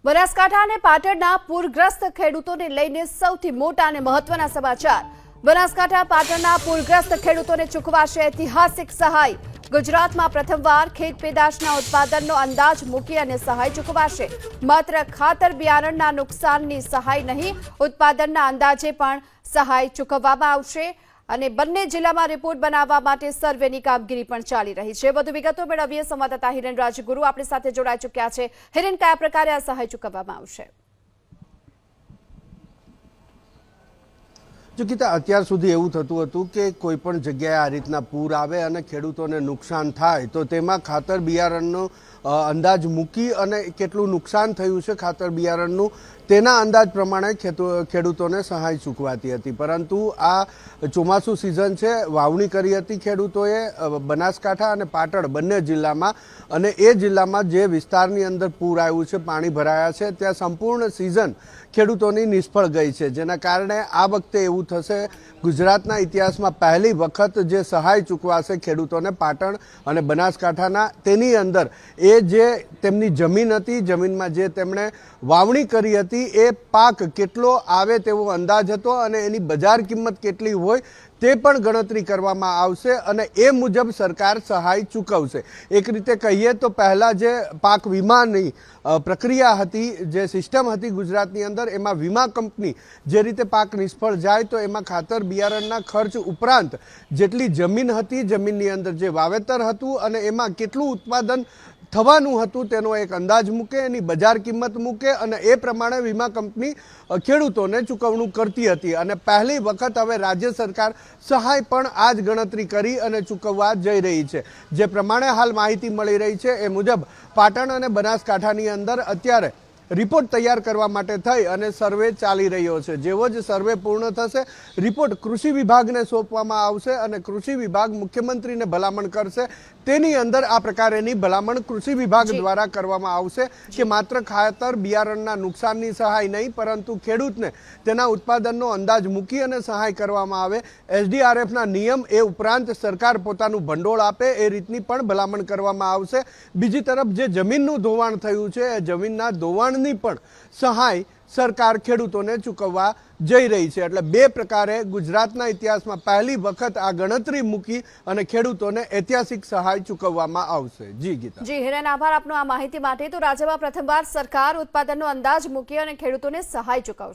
બનાસકાંઠા અને પાટણના પૂરગ્રસ્ત ખેડૂતોને લઈને સૌથી મોટા અને મહત્વના સમાચાર। બનાસકાંઠા પાટણના પૂરગ્રસ્ત ખેડૂતોને ચૂકવાશે ઐતિહાસિક સહાય। ગુજરાતમાં પ્રથમવાર ખેત પેદાશના ઉત્પાદનનો અંદાજ મૂકી અને સહાય ચૂકવાશે। માત્ર ખાતર બિયારણના નુકસાનની સહાય નહીં, ઉત્પાદનના અંદાજે પણ સહાય ચૂકવવામાં આવશે। અને બંને જિલ્લામાં રિપોર્ટ બનાવવા માટે સર્વેની કામગીરી પણ ચાલી રહી છે। વધુ વિગતો મેળવીએ સંવાદદાતા હિરેન રાજગુરુ આપણી સાથે જોડાઈ ચૂક્યા છે। હિરેન, કયા પ્રકારે આ સહાય ચૂકવવામાં આવશે? જો ગીતા, અત્યાર સુધી એવું થતું હતું કે કોઈ પણ જગ્યાએ આ રીતના પૂર આવે અને ખેડૂતોને નુકસાન થાય તો તેમાં ખાતર બિયારણનો અંદાજ મૂકી અને કેટલું નુકસાન થયું છે ખાતર બિયારણનું તેના અંદાજ પ્રમાણે ખેડૂતોને સહાય ચૂકવાતી હતી। પરંતુ આ ચોમાસું સિઝન છે, વાવણી કરી હતી ખેડૂતોએ બનાસકાંઠા અને પાટણ બંને જિલ્લામાં, અને એ જિલ્લામાં જે વિસ્તારની અંદર પૂર આવ્યું છે, પાણી ભરાયા છે, ત્યાં સંપૂર્ણ સિઝન ખેડૂતોની નિષ્ફળ ગઈ છે। જેના કારણે આ વખતે એવું થશે, ગુજરાતના ઇતિહાસમાં પહેલી વખત જે સહાય ચૂકવાશે ખેડૂતોને પાટણ અને બનાસકાંઠાના, તેની અંદર એ જે તેમની જમીન હતી, જમીનમાં જે તેમણે વાવણી કરી હતી એ પાક કેટલો આવે તેવો અંદાજ હતો અને એની બજાર કિંમત કેટલી હોય તે પણ ગણતરી કરવામાં આવશે અને એ મુજબ સરકાર સહાય ચૂકવશે। એક રીતે કહીએ તો પહેલાં જે પાક વીમાની પ્રક્રિયા હતી, જે સિસ્ટમ હતી ગુજરાતની અંદર, એમાં વીમા કંપની જે રીતે પાક નિષ્ફળ જાય તો એમાં ખાતર બિયારણના ખર્ચ ઉપરાંત જેટલી જમીન હતી, જમીનની અંદર જે વાવેતર હતું અને એમાં કેટલું ઉત્પાદન થવાનું હતું તેનો એક અંદાજ મૂકે, એની બજાર કિંમત મૂકે અને એ પ્રમાણે વીમા કંપની ખેડૂતોને ચૂકવણું કરતી હતી। અને પહેલી વખત હવે રાજ્ય સરકાર સહાય પણ આ જ ગણતરી કરી અને ચૂકવવા જઈ રહી છે। જે પ્રમાણે હાલ માહિતી મળી રહી છે એ મુજબ પાટણ અને બનાસકાંઠાની અંદર અત્યારે રિપોર્ટ તૈયાર કરવા માટે થઈ અને સર્વે ચાલી રહ્યો છે। જેવો જ સર્વે પૂર્ણ થશે, રિપોર્ટ કૃષિ વિભાગને સોંપવામાં આવશે અને કૃષિ વિભાગ મુખ્યમંત્રીને ભલામણ કરશે। તેની અંદર આ પ્રકારેની ભલામણ કૃષિ વિભાગ દ્વારા કરવામાં આવશે કે માત્ર ખાતર બિયારણના નુકસાનની સહાય નહીં, પરંતુ ખેડૂતને તેના ઉત્પાદનનો અંદાજ મૂકી અને સહાય કરવામાં આવે। SDRFના નિયમ એ ઉપરાંત સરકાર પોતાનું ભંડોળ આપે એ રીતની પણ ભલામણ કરવામાં આવશે। બીજી તરફ જે જમીનનું ધોવાણ થયું છે એ જમીનના ધોવાણની પણ સહાય સરકાર ખેડૂતોને ચૂકવવા જઈ રહી છે। એટલે બે પ્રકારે ગુજરાતના ઇતિહાસમાં પહેલી વખત આ ગણતરી મૂકી અને ખેડૂતોને ઐતિહાસિક સહાય ચૂકવવામાં આવશે। જી ગીતા। જી હિરેન, આભાર આપનો આ માહિતી માટે। તો રાજ્યમાં પ્રથમવાર સરકાર ઉત્પાદનનો અંદાજ મૂકી અને ખેડૂતોને સહાય ચૂકવશે।